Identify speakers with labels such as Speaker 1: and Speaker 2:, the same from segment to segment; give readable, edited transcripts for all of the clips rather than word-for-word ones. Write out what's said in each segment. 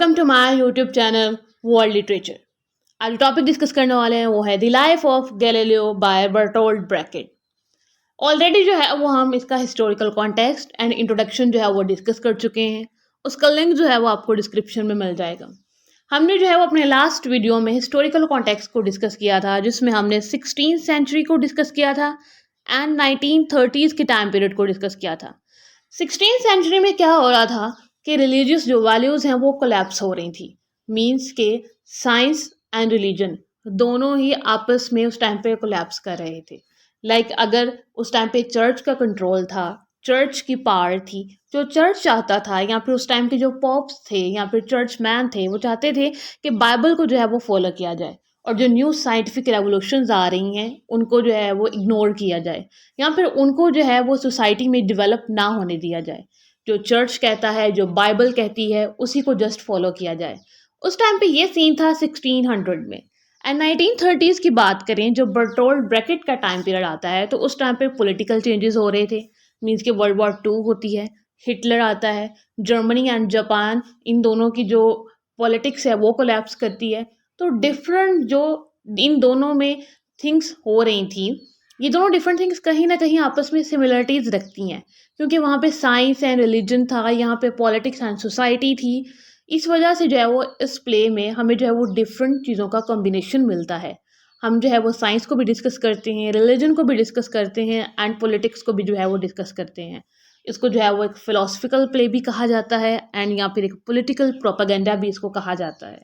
Speaker 1: Welcome to my YouTube channel world literature. आज topic discuss करने वाले हैं वो है the life of Galileo by Bertolt Brecht. Already जो है वो हम इसका हिस्टोरिकल कॉन्टेक्स्ट एंड इंट्रोडक्शन जो है वो डिस्कस कर चुके हैं। उसका लिंक जो है वो आपको डिस्क्रिप्शन में मिल जाएगा। हमने जो है वो अपने लास्ट वीडियो में हिस्टोरिकल कॉन्टेक्स्ट को डिस्कस किया था, जिसमें हमने 16th सेंचुरी को डिस्कस किया था एंड 1930s के टाइम पीरियड को डिस्कस किया था। 16th सेंचुरी में क्या हो रहा था कि रिलीजियस जो वैल्यूज़ हैं वो कोलैप्स हो रही थी। मींस के साइंस एंड रिलीजन दोनों ही आपस में उस टाइम पे कोलैप्स कर रहे थे। अगर उस टाइम पे चर्च का कंट्रोल था, चर्च की पावर थी, जो चर्च चाहता था या फिर उस टाइम के जो पॉप्स थे या फिर चर्च मैन थे, वो चाहते थे कि बाइबल को जो है वो फॉलो किया जाए और जो न्यू साइंटिफिक रेवोल्यूशंस आ रही हैं उनको जो है वो इग्नोर किया जाए या फिर उनको जो है वो सोसाइटी में डेवलप ना होने दिया जाए। जो चर्च कहता है, जो बाइबल कहती है, उसी को जस्ट फॉलो किया जाए। उस टाइम पे ये सीन था 1600 में। एंड 1930s की बात करें, जो बर्टोल्ड ब्रैकेट का टाइम पीरियड आता है, तो उस टाइम पे पॉलिटिकल चेंजेस हो रहे थे। मीन्स के वर्ल्ड वॉर 2 होती है, हिटलर आता है, जर्मनी एंड जापान इन दोनों की जो पॉलिटिक्स है वो कोलैप्स करती है। तो डिफरेंट जो इन दोनों में थिंग्स हो रही थी, ये दोनों डिफरेंट थिंग्स कहीं ना कहीं आपस में सिमिलरिटीज रखती हैं, क्योंकि वहाँ पे साइंस एंड रिलीजन था, यहाँ पे पॉलिटिक्स एंड सोसाइटी थी। इस वजह से जो है वो इस प्ले में हमें जो है वो डिफरेंट चीज़ों का कॉम्बिनेशन मिलता है। हम जो है वो साइंस को भी डिस्कस करते हैं, रिलीजन को भी डिस्कस करते हैं एंड पॉलिटिक्स को भी जो है वो डिस्कस करते हैं। इसको जो है वो एक फिलोसफिकल प्ले भी कहा जाता है एंड या फिर एक पॉलिटिकल प्रोपागेंडा भी इसको कहा जाता है।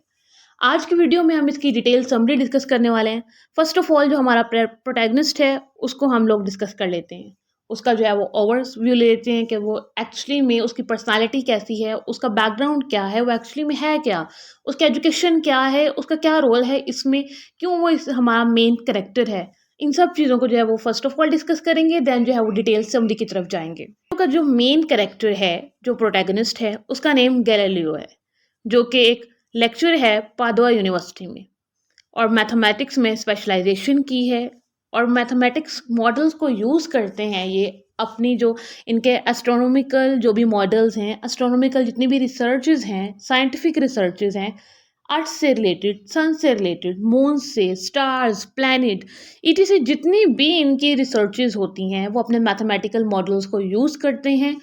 Speaker 1: आज की वीडियो में हम इसकी डिटेल समरी डिस्कस करने वाले हैं। फर्स्ट ऑफ ऑल जो हमारा प्रोटैगनिस्ट है उसको हम लोग डिस्कस कर लेते हैं। उसका जो है वो ओवरव्यू लेते हैं कि वो एक्चुअली में उसकी पर्सनालिटी कैसी है, उसका बैकग्राउंड क्या है, वो एक्चुअली में है क्या, उसका एजुकेशन क्या है, उसका क्या रोल है इसमें, क्यों वो हमारा मेन करेक्टर है। इन सब चीज़ों को जो है वो फर्स्ट ऑफ ऑल डिस्कस करेंगे, देन जो है वो डिटेल समरी की तरफ जाएंगे। का जो मेन करेक्टर है, जो प्रोटैगनिस्ट है, उसका नेम गैलीलियो है, जो कि एक लेक्चर है पादुआ यूनिवर्सिटी में और मैथमेटिक्स में स्पेशलाइजेशन की है और मैथमेटिक्स मॉडल्स को यूज़ करते हैं ये अपनी जो इनके एस्ट्रोनॉमिकल जो भी मॉडल्स हैं, एस्ट्रोनॉमिकल जितनी भी रिसर्चेज हैं, साइंटिफिक रिसर्चेज हैं, अर्थ से रिलेटेड, सन से रिलेटेड, मून से, स्टार्स, प्लैनेट, ईटीसी जितनी भी इनकी रिसर्चेज होती हैं वो अपने मैथमेटिकल मॉडल्स को यूज़ करते हैं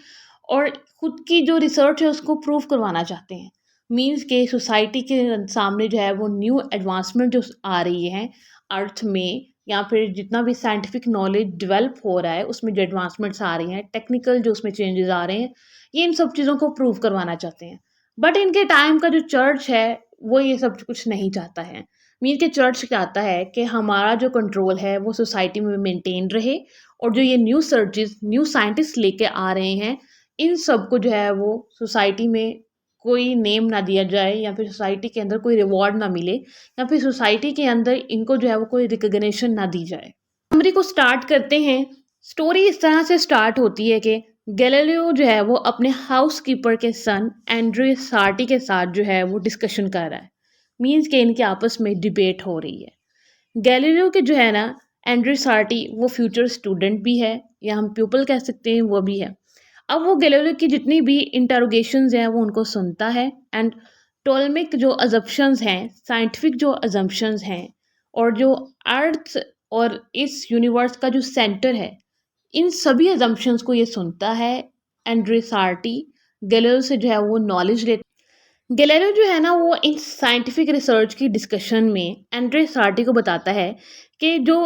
Speaker 1: और खुद की जो रिसर्च है उसको प्रूव करवाना चाहते हैं। मीन्स के सोसाइटी के सामने जो है वो न्यू एडवांसमेंट जो आ रही है अर्थ में, या फिर जितना भी साइंटिफिक नॉलेज डेवलप हो रहा है उसमें जो एडवांसमेंट्स आ रही हैं, टेक्निकल जो उसमें चेंजेस आ रहे हैं, ये इन सब चीज़ों को प्रूव करवाना चाहते हैं। बट इनके टाइम का जो चर्च है वो ये सब कुछ नहीं चाहता है। मीन के चर्च चाहता है कि हमारा जो कंट्रोल है वो सोसाइटी में मेंटेन रहे और जो ये न्यू सर्चेस, न्यू साइंटिस्ट लेके आ रहे हैं, इन सब को जो है वो सोसाइटी में कोई नेम ना दिया जाए या फिर सोसाइटी के अंदर कोई रिवॉर्ड ना मिले या फिर सोसाइटी के अंदर इनको जो है वो कोई रिकग्निशन ना दी जाए। समरी को स्टार्ट करते हैं। स्टोरी इस तरह से स्टार्ट होती है कि गैलीलियो जो है वो अपने हाउस कीपर के सन एंड्रे सार्टी के साथ जो है वो डिस्कशन कर रहा है। मीन्स के इनके आपस में डिबेट हो रही है। गैलीलियो के जो है ना, एंड्रे सार्टी वो फ्यूचर स्टूडेंट भी है या हम प्यूपल कह सकते हैं, वो भी है। अब वो गैलीलियो की जितनी भी इंटरोगेशंस हैं वो उनको सुनता है एंड टोलमिक जो अजम्पशंस हैं, साइंटिफिक जो अजम्पशंस हैं और जो अर्थ और इस यूनिवर्स का जो सेंटर है, इन सभी अजम्पशंस को ये सुनता है। एंड्रे सार्टी गैलीलियो से जो है वो नॉलेज लेता। गैलीलियो जो है ना वो इन साइंटिफिक रिसर्च की डिस्कशन में एंड्रे सार्टी को बताता है कि जो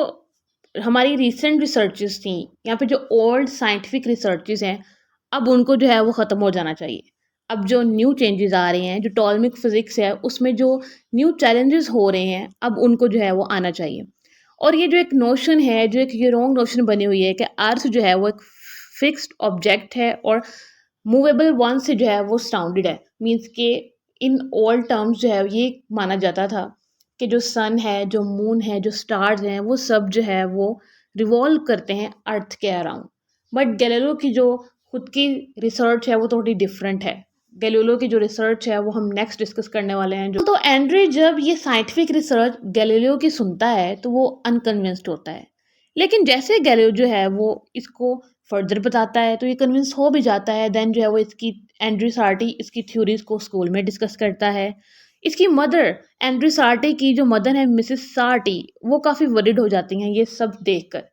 Speaker 1: हमारी रिसेंट रिसर्चेस थी या फिर जो ओल्ड साइंटिफिक रिसर्चेस हैं, अब उनको जो है वो ख़त्म हो जाना चाहिए। अब जो न्यू चेंजेस आ रहे हैं, जो टॉलमिक फिजिक्स है उसमें जो न्यू चैलेंजेस हो रहे हैं, अब उनको जो है वो आना चाहिए। और ये जो एक नोशन है, जो एक ये रॉन्ग नोशन बनी हुई है कि अर्थ जो है वो एक फिक्स्ड ऑब्जेक्ट है और मूवेबल वन से जो है वो साउंडेड है। मीन्स के इन ओल्ड टर्म्स जो है ये माना जाता था कि जो सन है, जो मून है, जो स्टार्स हैं, वो सब जो है वो रिवॉल्व करते हैं अर्थ के अराउंड। बट गैलीलियो की जो खुद की रिसर्च है वो थोड़ी डिफरेंट है। गैलीलियो की जो रिसर्च है वो हम नेक्स्ट डिस्कस करने वाले हैं। जो तो एंड्रे जब ये साइंटिफिक रिसर्च गैलीलियो की सुनता है तो वो अनकन्विंस्ड होता है। लेकिन जैसे गैलीलियो जो है वो इसको फर्दर बताता है, तो ये कन्विंस हो भी जाता है। देन जो है वो इसकी एंड्रयू सार्टी इसकी थ्योरीज को स्कूल में डिस्कस करता है। इसकी मदर, एंड्रयू सार्टी की जो मदर है मिसेस सार्टी, वो काफ़ी वरिड हो जाती हैं ये सब देखकर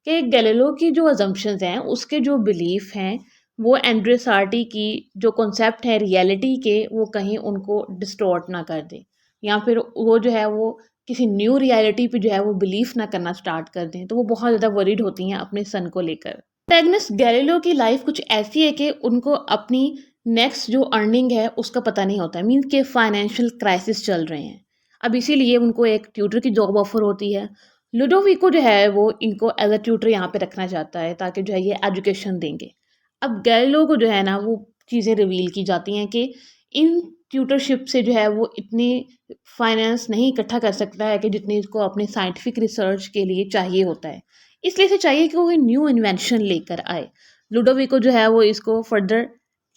Speaker 1: कि गैलीलियो की जो अजम्पशंस हैं, उसके जो बिलीफ हैं, वो एंड्रयू सार्टी की जो कॉन्सेप्ट है रियलिटी के, वो कहीं उनको डिस्टॉर्ट ना कर दे, या फिर वो जो है वो किसी न्यू रियलिटी पे जो है वो बिलीव ना करना स्टार्ट कर दें। तो वो बहुत ज़्यादा वरीड होती हैं अपने सन को लेकर। एग्नेस गैलीलियो की लाइफ कुछ ऐसी है कि उनको अपनी नेक्स्ट जो अर्निंग है उसका पता नहीं होता है, मीन्स के फाइनेंशियल क्राइसिस चल रहे हैं। अब इसीलिए उनको एक ट्यूटर की जॉब ऑफर होती है। लुडोविको जो है वो इनको एज अ ट्यूटर यहाँ पे रखना चाहता है ताकि जो है ये एजुकेशन देंगे। अब गैलीलियो को जो है ना वो चीज़ें रिवील की जाती हैं कि इन ट्यूटरशिप से जो है वो इतनी फाइनेंस नहीं इकट्ठा कर सकता है कि जितनी इसको अपने साइंटिफिक रिसर्च के लिए चाहिए होता है। इसलिए इसे चाहिए कि वो न्यू इन्वेंशन लेकर आए। लुडोविको जो है वो इसको फर्दर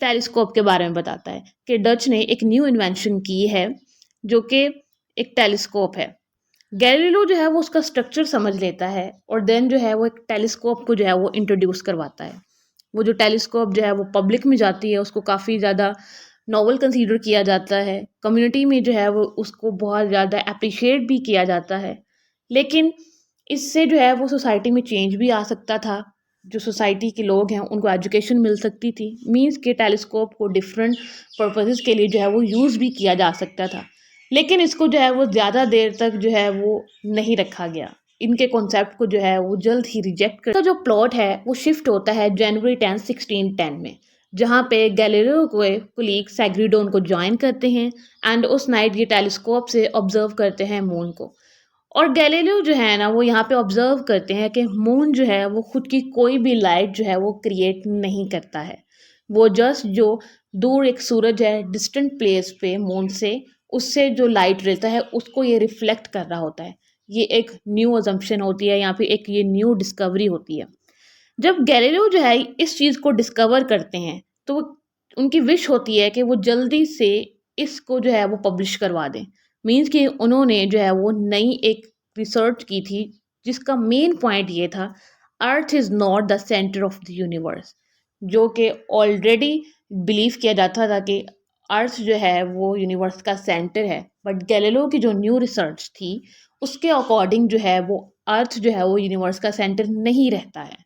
Speaker 1: टेलीस्कोप के बारे में बताता है कि डच ने एक न्यू इन्वेंशन की है जो कि एक टेलीस्कोप है। गैलीलियो जो है वो उसका स्ट्रक्चर समझ लेता है और देन जो है वो एक टेलीस्कोप को जो है वो इंट्रोड्यूस करवाता है। वो जो टेलीस्कोप जो है वो पब्लिक में जाती है, उसको काफ़ी ज़्यादा नॉवल कंसीडर किया जाता है। कम्युनिटी में जो है वो उसको बहुत ज़्यादा अप्रिशिएट भी किया जाता है। लेकिन इससे जो है वो सोसाइटी में चेंज भी आ सकता था। जो सोसाइटी के लोग हैं उनको एजुकेशन मिल सकती थी। मीन्स के टेलीस्कोप को डिफरेंट पर्पसेस के लिए जो है वो यूज़ भी किया जा सकता था। लेकिन इसको जो है वो ज़्यादा देर तक जो है वो नहीं रखा गया। इनके कॉन्सेप्ट को जो है वो जल्द ही रिजेक्ट कर। तो जो प्लॉट है वो शिफ्ट होता है जनवरी 10, 1610 में, जहाँ पे गैलीलियो के कुलीग सैग्रीडो उनको ज्वाइन करते हैं एंड उस नाइट ये टेलीस्कोप से ऑब्जर्व करते हैं मून को। और गैलीलियो जो है ना वो यहाँ पे ऑब्जर्व करते हैं कि मून जो है वो खुद की कोई भी लाइट जो है वो क्रिएट नहीं करता है। वो जस्ट जो दूर एक सूरज है डिस्टेंट प्लेस पे मून से, उससे जो लाइट रहता है उसको ये रिफ्लेक्ट कर रहा होता है। ये एक न्यू अजम्पशन होती है या फिर एक ये न्यू डिस्कवरी होती है। जब गैलीलियो जो है इस चीज़ को डिस्कवर करते हैं तो उनकी विश होती है कि वो जल्दी से इसको जो है वो पब्लिश करवा दें। मीन्स कि उन्होंने जो है वो नई एक रिसर्च की थी जिसका मेन पॉइंट ये था, earth is not the centre of the universe, जो कि ऑलरेडी बिलीव किया जाता था कि अर्थ जो है वो यूनिवर्स का सेंटर है। बट गैलीलियो की जो न्यू रिसर्च थी उसके अकॉर्डिंग जो है वो अर्थ जो है वो यूनिवर्स का सेंटर नहीं रहता है।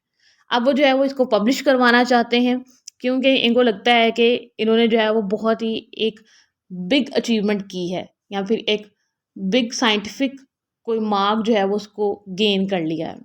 Speaker 1: अब वो जो है वो इसको पब्लिश करवाना चाहते हैं क्योंकि इनको लगता है कि इन्होंने जो है वो बहुत ही एक बिग अचीवमेंट की है या फिर एक बिग साइंटिफिक कोई मार्क जो है वो उसको गेन कर लिया है।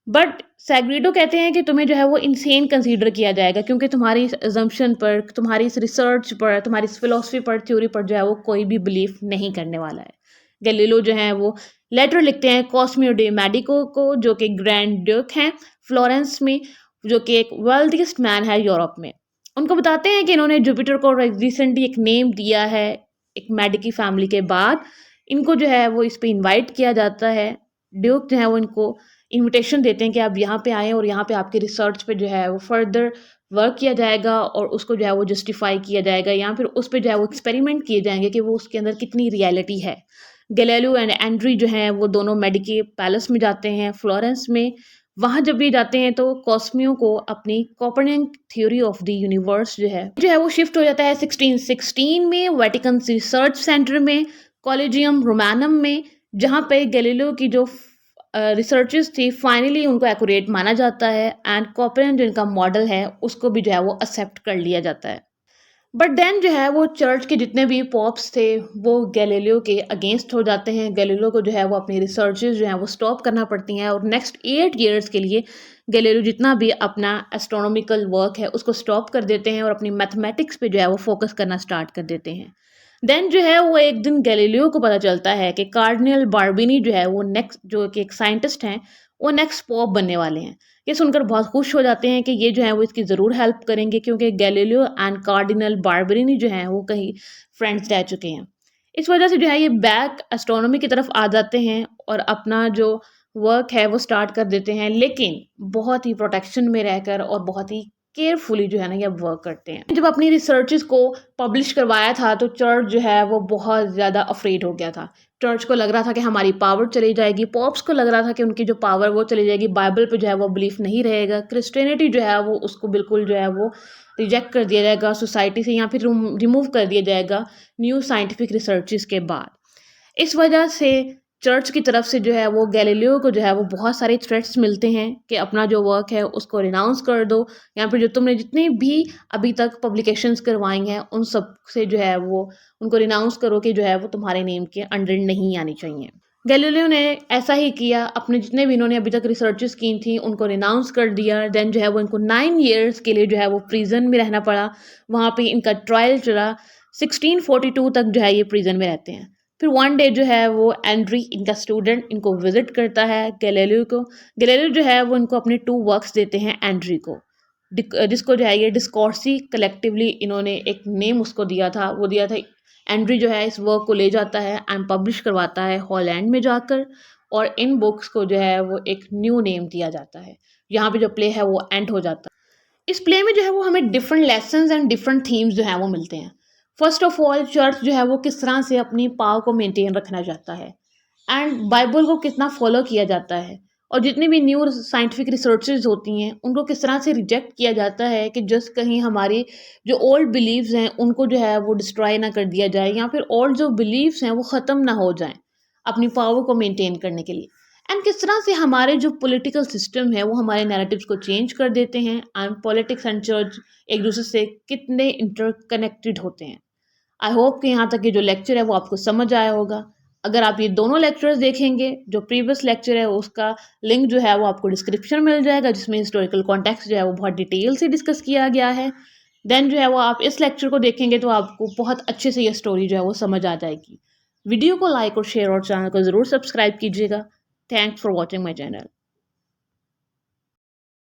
Speaker 1: बट सैग्रीडो कहते हैं कि तुम्हें जो है वो इंसेन कंसीडर किया जाएगा क्योंकि तुम्हारी इस अजम्पशन पर, तुम्हारी इस रिसर्च पर, तुम्हारी इस फिलोसफी पर, थ्योरी पर जो है वो कोई भी बिलीव नहीं करने वाला है। गैलीलियो जो है वो लेटर लिखते हैं कॉस्मियो डे मेडिको को, जो कि ग्रैंड ड्यूक हैं फ्लोरेंस में, जो कि एक वेल्थीस्ट मैन है यूरोप में। उनको बताते हैं कि इन्होंने जुपिटर को रिसेंटली एक नेम दिया है एक मेडिकी फैमिली के बाद। इनको जो है वो इस पे इनवाइट किया जाता है। ड्यूक जो है वो इनको इनविटेशन देते हैं कि आप यहाँ पे आएँ और यहाँ पे आपकी रिसर्च पे जो है वो फर्दर वर्क किया जाएगा और उसको जो है वो जस्टिफाई किया जाएगा या फिर उस पे जो है वो एक्सपेरिमेंट किए जाएंगे कि वो उसके अंदर कितनी रियलिटी है। गैलीलियो एंड एंड्री जो हैं वो दोनों मेडिकी पैलेस में जाते हैं फ्लोरेंस में। वहाँ जब भी जाते हैं तो कॉस्मियो को अपनी Copernicus theory of the universe जो है वो शिफ्ट हो जाता है 1616 में वेटिकन रिसर्च सेंटर में, कॉलेजियम रोमानम में, जहाँ पे गैलीलियो की जो रिसर्चेस थी फाइनली उनको एक्यूरेट माना जाता है एंड कोपेरनिकस जो इनका मॉडल है उसको भी जो है वो एक्सेप्ट कर लिया जाता है। बट देन जो है वो चर्च के जितने भी पॉप्स थे वो गैलीलियो के अगेंस्ट हो जाते हैं। गैलीलियो को जो है वो अपनी रिसर्चेज जो हैं वो स्टॉप करना पड़ती हैं और नेक्स्ट 8 ईयर्स के लिए गैलीलियो जितना भी अपना एस्ट्रोनॉमिकल वर्क है उसको स्टॉप कर देते हैं और अपनी मैथमेटिक्स पे जो है वो फोकस करना स्टार्ट कर देते हैं। देन जो है वो एक दिन गैलीलियो को पता चलता है कि कार्डिनल बार्बिनी जो है वो नेक्स्ट जो कि एक साइंटिस्ट हैं वो नेक्स्ट पॉप बनने वाले हैं। ये सुनकर बहुत खुश हो जाते हैं कि ये जो है वो इसकी ज़रूर हेल्प करेंगे क्योंकि गैलीलियो एंड कार्डिनल बार्बरिनी जो हैं वो कहीं फ्रेंड्स रह चुके हैं। इस वजह से जो है ये बैक एस्ट्रोनॉमी की तरफ आ जाते हैं और अपना जो वर्क है वो स्टार्ट कर देते हैं, लेकिन बहुत ही प्रोटेक्शन में रहकर और बहुत ही केयरफुली जो है ना ये वर्क करते हैं। जब अपनी रिसर्चेस को पब्लिश करवाया था तो चर्च जो है वो बहुत ज़्यादा अफ्रेड हो गया था। चर्च को लग रहा था कि हमारी पावर चली जाएगी, पॉप्स को लग रहा था कि उनकी जो पावर वो चली जाएगी, बाइबल पे जो है वो बिलीफ नहीं रहेगा, क्रिश्चियनिटी जो है वो उसको बिल्कुल जो है वो रिजेक्ट कर दिया जाएगा सोसाइटी से या फिर रिमूव कर दिया जाएगा न्यू साइंटिफिक रिसर्चेस के बाद। इस वजह से चर्च की तरफ से जो है वो गैलीलियो को जो है वो बहुत सारे थ्रेट्स मिलते हैं कि अपना जो वर्क है उसको रिनाउंस कर दो, या फिर जो तुमने जितनी भी अभी तक पब्लिकेशंस करवाई हैं उन सब से जो है वो उनको रिनाउंस करो कि जो है वो तुम्हारे नेम के अंडर नहीं आनी चाहिए। गैलीलियो ने ऐसा ही किया, अपने जितने भी इन्होंने अभी तक रिसर्चेस की थी उनको रिनाउंस कर दिया। देन जो है वो इनको 9 ईयर्स के लिए जो है वो प्रिजन में रहना पड़ा, वहाँ पे इनका ट्रायल चला। 1642 तक जो है ये प्रिजन में रहते हैं। फिर वन डे जो है वो एंड्री इनका स्टूडेंट इनको विजिट करता है गैलीलियो को। गैलीलियो जो है वो इनको अपने 2 वर्क्स देते हैं एंड्री को, जिसको जो है ये डिस्कॉर्सी कलेक्टिवली इन्होंने एक नेम उसको दिया था, वो दिया था। एंड्री जो है इस वर्क को ले जाता है एंड पब्लिश करवाता है हॉलैंड में जाकर, और इन बुक्स को जो है वो एक न्यू नेम दिया जाता है। यहाँ पे जो प्ले है वो एंड हो जाता है। इस प्ले में जो है वो हमें different lessons and different themes जो है वो मिलते हैं। फर्स्ट ऑफ ऑल चर्च जो है वो किस तरह से अपनी पावर को मेंटेन रखना चाहता है एंड बाइबल को कितना फॉलो किया जाता है, और जितनी भी न्यू साइंटिफिक रिसर्चेज होती हैं उनको किस तरह से रिजेक्ट किया जाता है कि जस्ट कहीं हमारी जो ओल्ड बिलीव्स हैं उनको जो है वो डिस्ट्रॉय ना कर दिया जाए, या फिर ओल्ड जो बिलीव्स हैं वो ख़त्म ना हो जाएं अपनी पावर को मेंटेन करने के लिए। एंड किस तरह से हमारे जो पॉलिटिकल सिस्टम है वो हमारे नैरेटिव्स को चेंज कर देते हैं एंड पॉलिटिक्स एंड चर्च एक दूसरे से कितने इंटरकनेक्टेड होते हैं। आई होप कि यहाँ तक ये जो लेक्चर है वो आपको समझ आया होगा। अगर आप ये दोनों लेक्चर्स देखेंगे, जो प्रीवियस लेक्चर है उसका लिंक जो है वो आपको डिस्क्रिप्शन मिल जाएगा, जिसमें हिस्टोरिकल कॉन्टेक्स्ट जो है वो बहुत डिटेल से डिस्कस किया गया है। देन जो है वो आप इस लेक्चर को देखेंगे तो आपको बहुत अच्छे से ये स्टोरी जो है वो समझ आ जाएगी। वीडियो को लाइक और शेयर और चैनल को ज़रूर सब्सक्राइब कीजिएगा। Thanks for watching my channel.